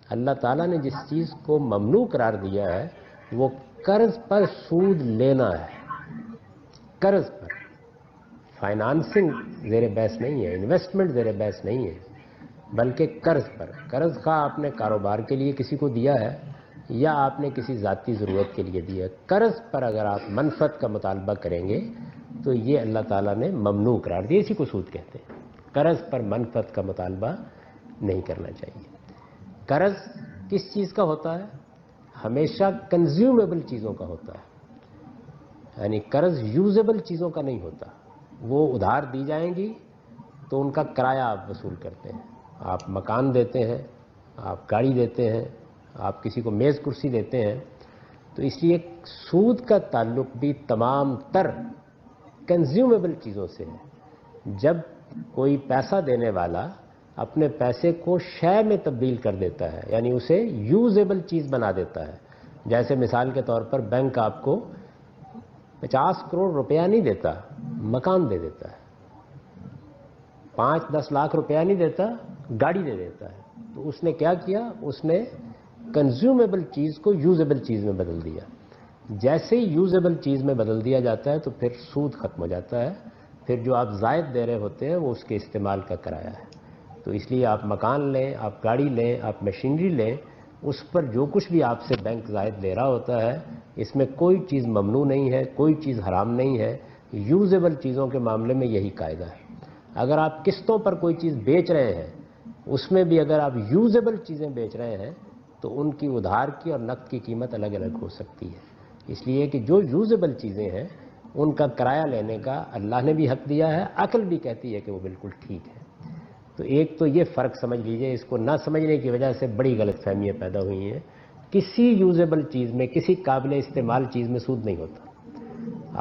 اللہ تعالیٰ نے جس چیز کو ممنوع قرار دیا ہے وہ قرض پر سود لینا ہے. قرض پر فائنانسنگ زیر بحث نہیں ہے، انویسٹمنٹ زیر بحث نہیں ہے، بلکہ قرض پر. قرض خواہ آپ نے کاروبار کے لیے کسی کو دیا ہے یا آپ نے کسی ذاتی ضرورت کے لیے دیا ہے، قرض پر اگر آپ منفعت کا مطالبہ کریں گے تو یہ اللہ تعالیٰ نے ممنوع قرار دیا. اسی کو سود کہتے ہیں. قرض پر منفعت کا مطالبہ نہیں کرنا چاہیے. قرض کس چیز کا ہوتا ہے؟ ہمیشہ کنزیومیبل چیزوں کا ہوتا ہے، یعنی قرض یوزیبل چیزوں کا نہیں ہوتا. وہ ادھار دی جائیں گی تو ان کا کرایہ آپ وصول کرتے ہیں. آپ مکان دیتے ہیں، آپ گاڑی دیتے ہیں، آپ کسی کو میز کرسی دیتے ہیں. تو اس لیے سود کا تعلق بھی تمام تر کنزیومیبل چیزوں سے ہے. جب کوئی پیسہ دینے والا اپنے پیسے کو شے میں تبدیل کر دیتا ہے، یعنی اسے یوزیبل چیز بنا دیتا ہے. جیسے مثال کے طور پر بینک آپ کو 50 کروڑ روپیہ نہیں دیتا، مکان دے دیتا ہے. 5-10 لاکھ روپیہ نہیں دیتا، گاڑی دے دیتا ہے. تو اس نے کیا کیا؟ اس نے کنزیومیبل چیز کو یوزیبل چیز میں بدل دیا. جیسے ہی یوزیبل چیز میں بدل دیا جاتا ہے تو پھر سود ختم ہو جاتا ہے. پھر جو آپ زائد دے رہے ہوتے ہیں وہ اس کے استعمال کا کرایہ ہے. تو اس لیے آپ مکان لیں، آپ گاڑی لیں، آپ مشینری لیں، اس پر جو کچھ بھی آپ سے بینک زائد لے رہا ہوتا ہے اس میں کوئی چیز ممنوع نہیں ہے، کوئی چیز حرام نہیں ہے. یوزیبل چیزوں کے معاملے میں یہی قاعدہ ہے. اگر آپ قسطوں پر کوئی چیز بیچ رہے ہیں اس میں بھی اگر آپ یوزیبل چیزیں بیچ رہے ہیں تو ان کی ادھار کی اور نقد کی قیمت الگ الگ ہو سکتی ہے. اس لیے کہ جو یوزیبل چیزیں ہیں ان کا کرایہ لینے کا اللہ نے بھی حق دیا ہے، عقل بھی کہتی ہے کہ وہ بالکل ٹھیک ہے. تو ایک تو یہ فرق سمجھ لیجئے. اس کو نہ سمجھنے کی وجہ سے بڑی غلط فہمیاں پیدا ہوئی ہیں. کسی یوزیبل چیز میں، کسی قابل استعمال چیز میں سود نہیں ہوتا.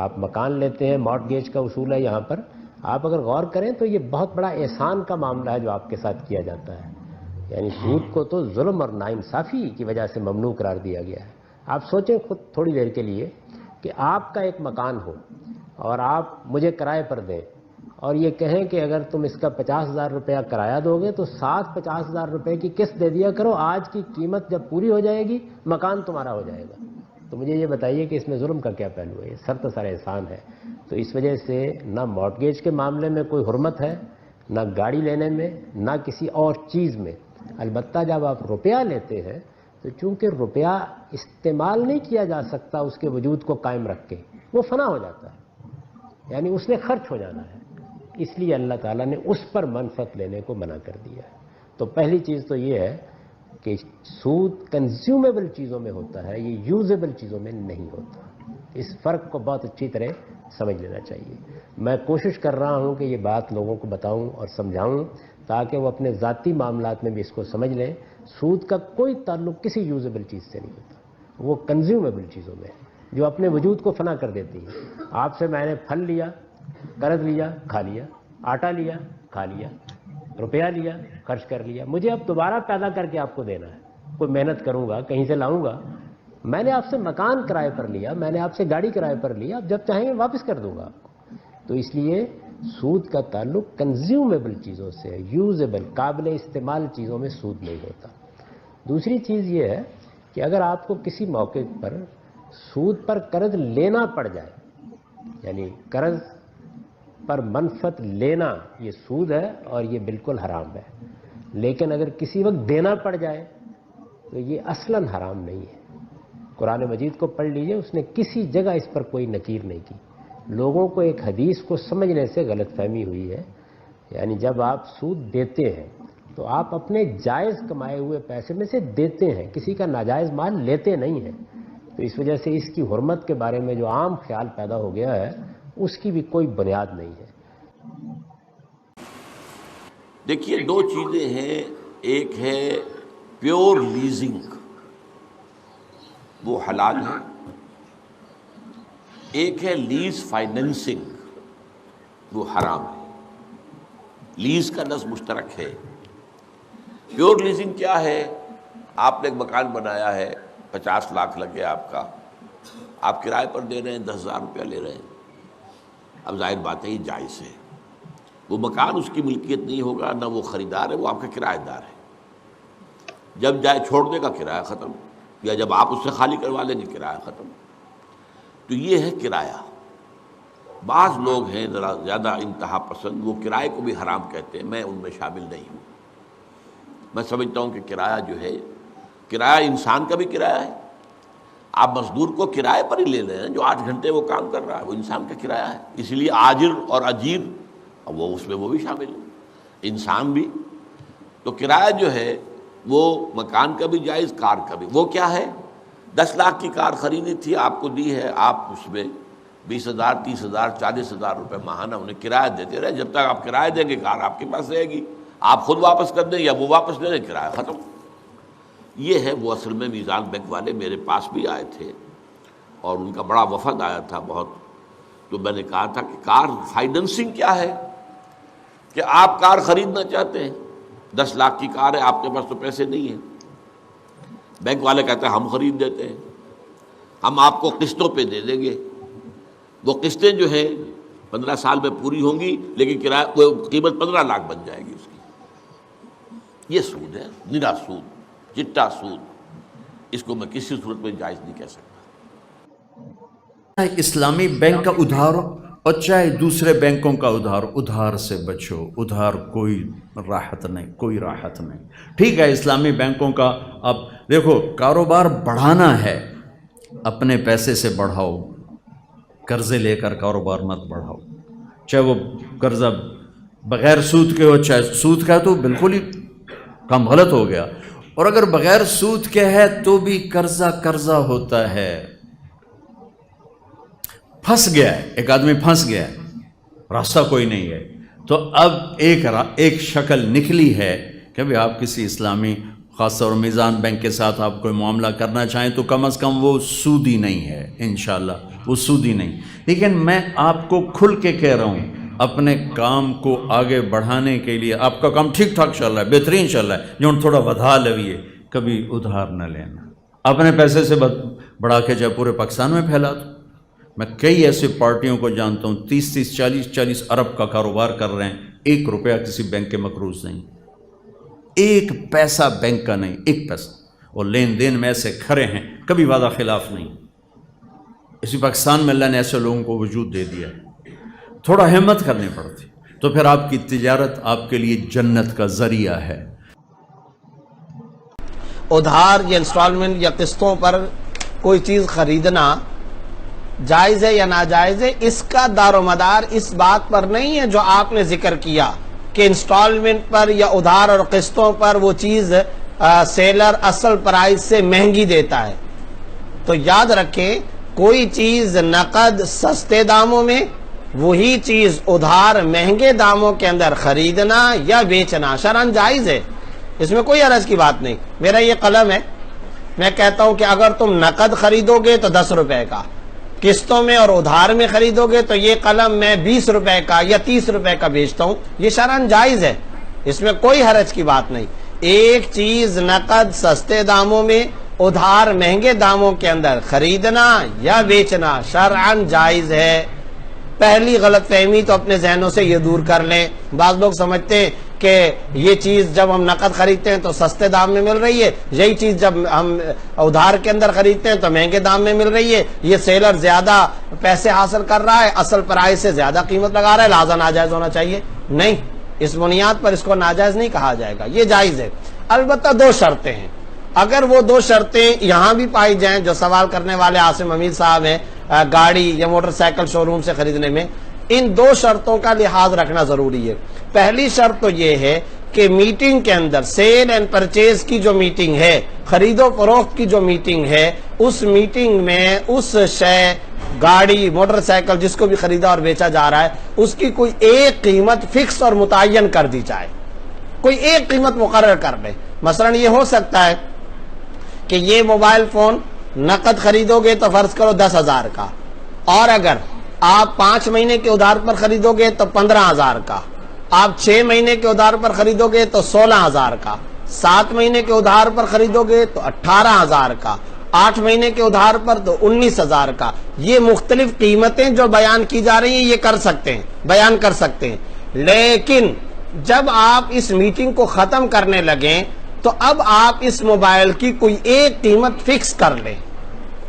آپ مکان لیتے ہیں، مارٹگیج کا اصول ہے یہاں پر. آپ اگر غور کریں تو یہ بہت بڑا احسان کا معاملہ ہے جو آپ کے ساتھ کیا جاتا ہے. یعنی سود کو تو ظلم اور ناانصافی کی وجہ سے ممنوع قرار دیا گیا ہے. آپ سوچیں خود تھوڑی دیر کے لیے کہ آپ کا ایک مکان ہو اور آپ مجھے کرائے پر دیں اور یہ کہیں کہ اگر تم اس کا 50,000 روپیہ کرایہ دو گے تو ساتھ 50,000 روپے کی قسط دے دیا کرو، آج کی قیمت جب پوری ہو جائے گی مکان تمہارا ہو جائے گا. تو مجھے یہ بتائیے کہ اس میں ظلم کا کیا پہلو ہے؟ یہ سرتاسر احسان ہے. تو اس وجہ سے نہ مارٹگیج کے معاملے میں کوئی حرمت ہے، نہ گاڑی لینے میں، نہ کسی اور چیز میں. البتہ جب آپ روپیہ لیتے ہیں تو چونکہ روپیہ استعمال نہیں کیا جا سکتا اس کے وجود کو قائم رکھ کے، وہ فنا ہو جاتا ہے، یعنی اس نے خرچ ہو جانا ہے. اس لیے اللہ تعالیٰ نے اس پر منفعت لینے کو منع کر دیا ہے. تو پہلی چیز تو یہ ہے کہ سود کنزیومیبل چیزوں میں ہوتا ہے، یہ یوزیبل چیزوں میں نہیں ہوتا. اس فرق کو بہت اچھی طرح سمجھ لینا چاہیے. میں کوشش کر رہا ہوں کہ یہ بات لوگوں کو بتاؤں اور سمجھاؤں تاکہ وہ اپنے ذاتی معاملات میں بھی اس کو سمجھ لیں. سود کا کوئی تعلق کسی یوزیبل چیز سے نہیں ہوتا، وہ کنزیومیبل چیزوں میں ہے جو اپنے وجود کو فنا کر دیتی ہیں. آپ سے میں نے پھل لیا، قرض لیا، کھا لیا، آٹا لیا، کھا لیا، روپیہ لیا، خرچ کر لیا. مجھے اب دوبارہ پیدا کر کے آپ کو دینا ہے. کوئی محنت کروں گا، کہیں سے لاؤں گا. میں نے آپ سے مکان کرائے پر لیا، میں نے آپ سے گاڑی کرائے پر لیا، اب جب چاہیں گے واپس کر دوں گا آپ کو. تو اس لیے سود کا تعلق کنزیومیبل چیزوں سے ہے، یوزیبل قابل استعمال چیزوں میں سود نہیں ہوتا. دوسری چیز یہ ہے کہ اگر آپ کو کسی موقع پر سود پر قرض لینا پڑ جائے، یعنی قرض پر منفعت لینا یہ سود ہے اور یہ بالکل حرام ہے. لیکن اگر کسی وقت دینا پڑ جائے تو یہ اصلاً حرام نہیں ہے. قرآن مجید کو پڑھ لیجئے، اس نے کسی جگہ اس پر کوئی نکیر نہیں کی. لوگوں کو ایک حدیث کو سمجھنے سے غلط فہمی ہوئی ہے. یعنی جب آپ سود دیتے ہیں تو آپ اپنے جائز کمائے ہوئے پیسے میں سے دیتے ہیں، کسی کا ناجائز مال لیتے نہیں ہیں. تو اس وجہ سے اس کی حرمت کے بارے میں جو عام خیال پیدا ہو گیا ہے اس کی بھی کوئی بنیاد نہیں ہے. دیکھیے دو چیزیں ہیں، ایک ہے پیور لیزنگ، وہ حلال ہے. ایک ہے لیز فائنینسنگ، وہ حرام ہے. لیز کا لفظ مشترک ہے. پیور لیزنگ کیا ہے؟ آپ نے ایک مکان بنایا ہے، 50 لاکھ لگ گیا آپ کا، آپ کرائے پر دے رہے ہیں، 10,000 روپیہ لے رہے ہیں. اب ظاہر بات ہے یہ جائز ہے. وہ مکان اس کی ملکیت نہیں ہوگا، نہ وہ خریدار ہے، وہ آپ کا کرایہ دار ہے. جب جائے چھوڑ دے گا کرایہ ختم، یا جب آپ اس سے خالی کروا لیں گے کرایہ ختم۔ تو یہ ہے کرایہ۔ بعض لوگ ہیں ذرا زیادہ انتہا پسند، وہ کرائے کو بھی حرام کہتے ہیں، میں ان میں شامل نہیں ہوں۔ میں سمجھتا ہوں کہ کرایہ جو ہے، کرایہ انسان کا بھی کرایہ ہے۔ آپ مزدور کو کرائے پر ہی لے لیں، جو 8 گھنٹے وہ کام کر رہا ہے وہ انسان کا کرایہ ہے، اس لیے آجر اور اجیر وہ اس میں وہ بھی شامل ہے، انسان بھی۔ تو کرایہ جو ہے وہ مکان کا بھی جائز، کار کا بھی۔ وہ کیا ہے؟ 10 لاکھ کی کار خریدی تھی، آپ کو دی ہے، آپ اس میں 20,000 30,000 40,000 روپے ماہانہ انہیں کرایہ دیتے رہے، جب تک آپ کرایہ دیں گے کار آپ کے پاس رہے گی، آپ خود واپس کر دیں یا وہ واپس لے لیں، کرایہ ختم۔ یہ ہے وہ اصل میں میزان بینک والے میرے پاس بھی آئے تھے اور ان کا بڑا وفد آیا تھا بہت، تو میں نے کہا تھا کہ کار فائننسنگ کیا ہے، کہ آپ کار خریدنا چاہتے ہیں، 10 لاکھ کی کار ہے، آپ کے پاس تو پیسے نہیں ہیں، بینک والے کہتے ہیں ہم خرید دیتے ہیں، ہم آپ کو قسطوں پہ دے دیں گے، وہ قسطیں جو ہیں 15 سال میں پوری ہوں گی، لیکن کرایہ وہ قیمت 15 لاکھ بن جائے گی اس کی۔ یہ سود ہے، نرا سود، چٹا سود، اس کو میں کسی صورت میں جائز نہیں کہہ سکتا۔ اسلامی بینک کا ادھار اور چاہے دوسرے بینکوں کا ادھار سے بچو، ادھار کوئی راحت نہیں، کوئی راحت نہیں۔ ٹھیک ہے اسلامی بینکوں کا، اب دیکھو کاروبار بڑھانا ہے اپنے پیسے سے بڑھاؤ، قرضے لے کر کاروبار مت بڑھاؤ، چاہے وہ قرضہ بغیر سود کے ہو، چاہے سود کا تو بالکل ہی کام غلط ہو گیا، اور اگر بغیر سود کے ہے تو بھی قرضہ ہوتا ہے۔ پھنس گیا ہے ایک آدمی، پھنس گیا ہے، راستہ کوئی نہیں ہے، تو اب ایک شکل نکلی ہے کہ بھی آپ کسی اسلامی خاص طور میزان بینک کے ساتھ آپ کوئی معاملہ کرنا چاہیں تو کم از کم وہ سودی نہیں ہے، انشاءاللہ وہ سودی نہیں۔ لیکن میں آپ کو کھل کے کہہ رہا ہوں، اپنے کام کو آگے بڑھانے کے لیے آپ کا کام ٹھیک ٹھاک چل رہا ہے، بہترین چل رہا ہے، جو تھوڑا ودھا لویے، کبھی ادھار نہ لینا، اپنے پیسے سے بڑھا کے چاہے پورے پاکستان میں پھیلا دو۔ میں کئی ایسے پارٹیوں کو جانتا ہوں 30 40 ارب کا کاروبار کر رہے ہیں، 1 روپیہ کسی بینک کے مقروض نہیں، 1 پیسہ بینک کا نہیں، 1 پیسہ، اور لین دین میں ایسے کھڑے ہیں، کبھی وعدہ خلاف نہیں۔ اسی پاکستان میں اللہ نے ایسے لوگوں کو وجود دے دیا ہے، تھوڑا ہمت کرنی پڑتی، تو پھر آپ کی تجارت آپ کے لیے جنت کا ذریعہ ہے۔ ادھار یا انسٹالمنٹ یا قسطوں پر کوئی چیز خریدنا جائز ہے یا ناجائز ہے، اس کا دار و مدار اس بات پر نہیں ہے جو آپ نے ذکر کیا کہ انسٹالمنٹ پر یا ادھار اور قسطوں پر وہ چیز سیلر اصل پرائز سے مہنگی دیتا ہے۔ تو یاد رکھیں، کوئی چیز نقد سستے داموں میں، وہی چیز ادھار مہنگے داموں کے اندر خریدنا یا بیچنا شرعاً جائز ہے، اس میں کوئی حرج کی بات نہیں۔ میرا یہ قلم ہے، میں کہتا ہوں کہ اگر تم نقد خریدو گے تو 10 روپے کا، قسطوں میں اور ادھار میں خریدو گے تو یہ قلم میں 20 روپے کا یا 30 روپے کا بیچتا ہوں، یہ شرعاً جائز ہے، اس میں کوئی حرج کی بات نہیں۔ ایک چیز نقد سستے داموں میں، ادھار مہنگے داموں کے اندر خریدنا یا بیچنا شرعاً جائز ہے۔ پہلی غلط فہمی تو اپنے ذہنوں سے یہ دور کر لیں۔ بعض لوگ سمجھتے ہیں کہ یہ چیز جب ہم نقد خریدتے ہیں تو سستے دام میں مل رہی ہے، یہی چیز جب ہم ادھار کے اندر خریدتے ہیں تو مہنگے دام میں مل رہی ہے، یہ سیلر زیادہ پیسے حاصل کر رہا ہے، اصل پرائز سے زیادہ قیمت لگا رہا ہے، لہذا ناجائز ہونا چاہیے۔ نہیں، اس بنیاد پر اس کو ناجائز نہیں کہا جائے گا، یہ جائز ہے۔ البتہ 2 شرطیں ہیں، اگر وہ 2 شرطیں یہاں بھی پائی جائیں جو سوال کرنے والے عاصم امین صاحب ہیں گاڑی یا موٹر سائیکل شو روم سے خریدنے میں، ان 2 شرطوں کا لحاظ رکھنا ضروری ہے۔ پہلی شرط تو یہ ہے کہ میٹنگ کے اندر سیل اینڈ پرچیز کی جو میٹنگ ہے، خرید و فروخت کی جو میٹنگ ہے، اس میٹنگ میں اس شے، گاڑی موٹر سائیکل جس کو بھی خریدا اور بیچا جا رہا ہے، اس کی کوئی ایک قیمت فکس اور متعین کر دی جائے، کوئی ایک قیمت مقرر کر لے۔ مثلا یہ ہو سکتا ہے کہ یہ موبائل فون نقد خریدو گے تو فرض کرو 10,000 کا، اور اگر آپ 5 مہینے کے ادھار پر خریدو گے تو 15,000 کا، آپ 6 مہینے کے ادھار پر خریدو گے تو 16,000 کا، 7 مہینے کے ادھار پر خریدو گے تو 18,000 کا، 8 مہینے کے ادھار پر تو 19,000 کا۔ یہ مختلف قیمتیں جو بیان کی جا رہی ہیں یہ کر سکتے ہیں، بیان کر سکتے ہیں، لیکن جب آپ اس میٹنگ کو ختم کرنے لگیں تو اب آپ اس موبائل کی کوئی ایک قیمت فکس کر لیں,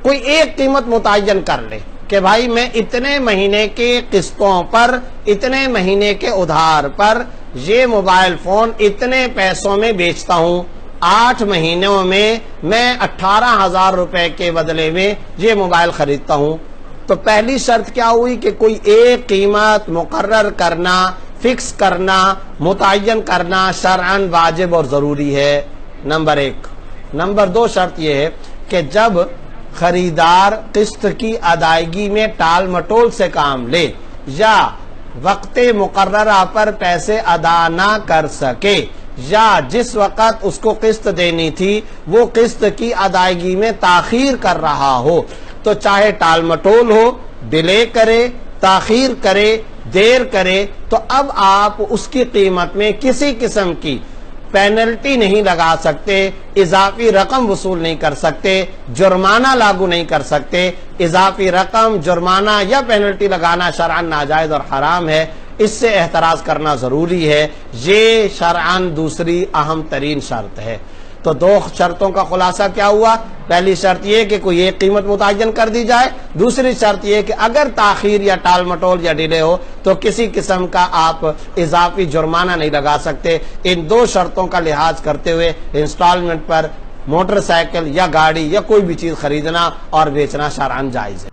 کوئی ایک قیمت متعین کر لیں کہ بھائی میں اتنے مہینے کے قسطوں پر, اتنے مہینے کے ادھار پر یہ موبائل فون اتنے پیسوں میں بیچتا ہوں, 8 مہینوں میں 18,000 روپے کے بدلے میں یہ موبائل خریدتا ہوں. تو پہلی شرط کیا ہوئی کہ کوئی ایک قیمت مقرر کرنا, فکس کرنا, متعین کرنا شرعاً واجب اور ضروری ہے, نمبر 1. نمبر 2 شرط یہ ہے کہ جب خریدار قسط کی ادائیگی میں ٹال مٹول سے کام لے یا وقت مقررہ پر پیسے ادا نہ کر سکے یا جس وقت اس کو قسط دینی تھی وہ قسط کی ادائیگی میں تاخیر کر رہا ہو, تو چاہے ٹال مٹول ہو, ڈیلے کرے, تاخیر کرے, دیر کرے, تو اب آپ اس کی قیمت میں کسی قسم کی پینلٹی نہیں لگا سکتے, اضافی رقم وصول نہیں کر سکتے, جرمانہ لاگو نہیں کر سکتے. اضافی رقم, جرمانہ یا پینلٹی لگانا شرعاً ناجائز اور حرام ہے, اس سے احتراز کرنا ضروری ہے. یہ شرعاً دوسری اہم ترین شرط ہے. تو 2 شرطوں کا خلاصہ کیا ہوا؟ پہلی شرط یہ کہ کوئی ایک قیمت متعین کر دی جائے, دوسری شرط یہ کہ اگر تاخیر یا ٹال مٹول یا ڈیلے ہو تو کسی قسم کا آپ اضافی جرمانہ نہیں لگا سکتے. ان 2 شرطوں کا لحاظ کرتے ہوئے انسٹالمنٹ پر موٹر سائیکل یا گاڑی یا کوئی بھی چیز خریدنا اور بیچنا شرعاً جائز ہے.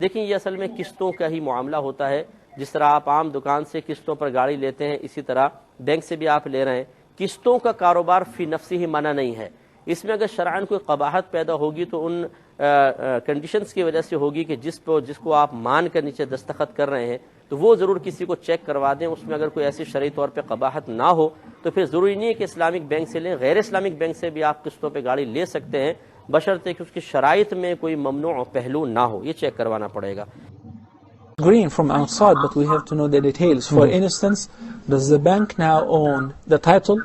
دیکھیں یہ اصل میں قسطوں کا ہی معاملہ ہوتا ہے. جس طرح آپ عام دکان سے قسطوں پر گاڑی لیتے ہیں, اسی طرح بینک سے بھی آپ لے رہے ہیں. قسطوں کا کاروبار فی نفسی ہی منع نہیں ہے. اس میں اگر شرعاً کوئی قباحت پیدا ہوگی تو ان کنڈیشنز کی وجہ سے ہوگی کہ جس کو آپ مان کر نیچے دستخط کر رہے ہیں تو وہ ضرور کسی کو چیک کروا دیں. اس میں اگر کوئی ایسی شرعی طور پہ قباحت نہ ہو تو پھر ضروری نہیں ہے کہ اسلامک بینک سے لیں, غیر اسلامک بینک سے بھی آپ قسطوں پہ گاڑی لے سکتے ہیں, بشرطے کہ اس کی شرائط میں کوئی ممنوع پہلو نہ ہو. یہ چیک کروانا پڑے گا. Green from outside, but we have to know the details. For instance, does the bank now own the title?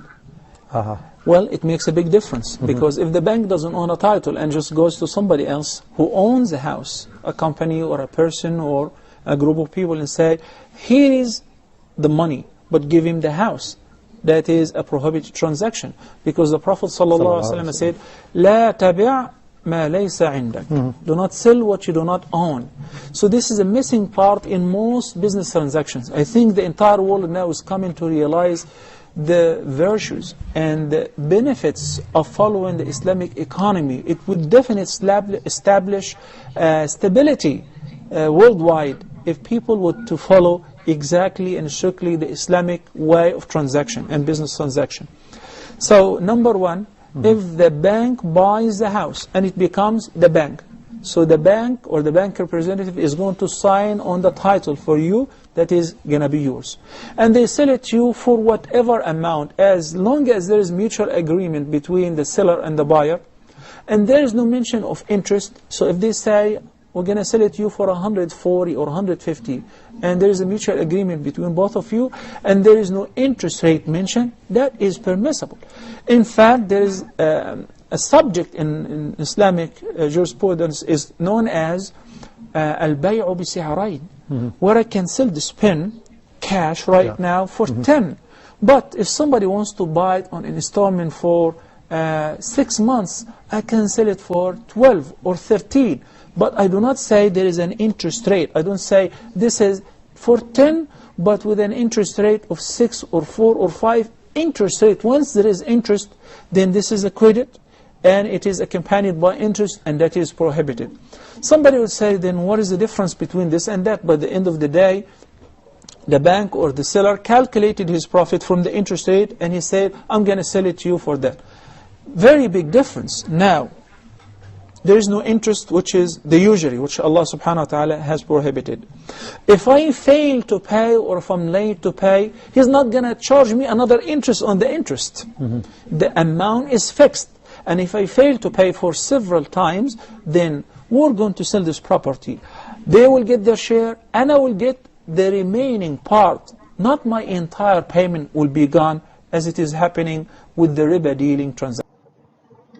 Well, it makes a big difference, because if the bank doesn't own a title and just goes to somebody else who owns the house, a company or a person or a group of people, and say, here is the money, but give him the house, that is a prohibited transaction, because the Prophet ﷺ said, لا تبع ما ليس عندك. Do not sell what you do not own. So this is a missing part in most business transactions. I think the entire world now is coming to realize the virtues and the benefits of following the Islamic economy. It would definitely establish stability worldwide if people were to follow exactly and strictly the Islamic way of transaction and business transaction. So number 1, if the bank buys the house and it becomes the bank, so the bank or the bank representative is going to sign on the title for you that is going to be yours. And they sell it to you for whatever amount, as long as there is mutual agreement between the seller and the buyer. And there is no mention of interest. So if they say, we're going to sell it to you for 140 or 150, and there is a mutual agreement between both of you, and there is no interest rate mentioned, that is permissible. In fact, there is a subject in Islamic jurisprudence is known as al-bay'u bi-si'arayn, where I can sell this pen cash right now for 10. But if somebody wants to buy it on an installment for 6 months, I can sell it for 12 or 13. But I do not say there is an interest rate. I don't say this is for 10, but with an interest rate of 6 or 4 or 5 interest rate. Once there is interest, then this is a credit, and it is accompanied by interest, and that is prohibited. Somebody would say, then what is the difference between this and that? By the end of the day, the bank or the seller calculated his profit from the interest rate, and he said, I'm going to sell it to you for that. Very big difference. Now, there is no interest, which is the usury, which Allah subhanahu wa ta'ala has prohibited. If I fail to pay, or if I'm late to pay, He's not going to charge me another interest on the interest. The amount is fixed. And if I fail to pay for several times, then we're going to sell this property. They will get their share, and I will get the remaining part. Not my entire payment will be gone, as it is happening with the riba dealing transaction.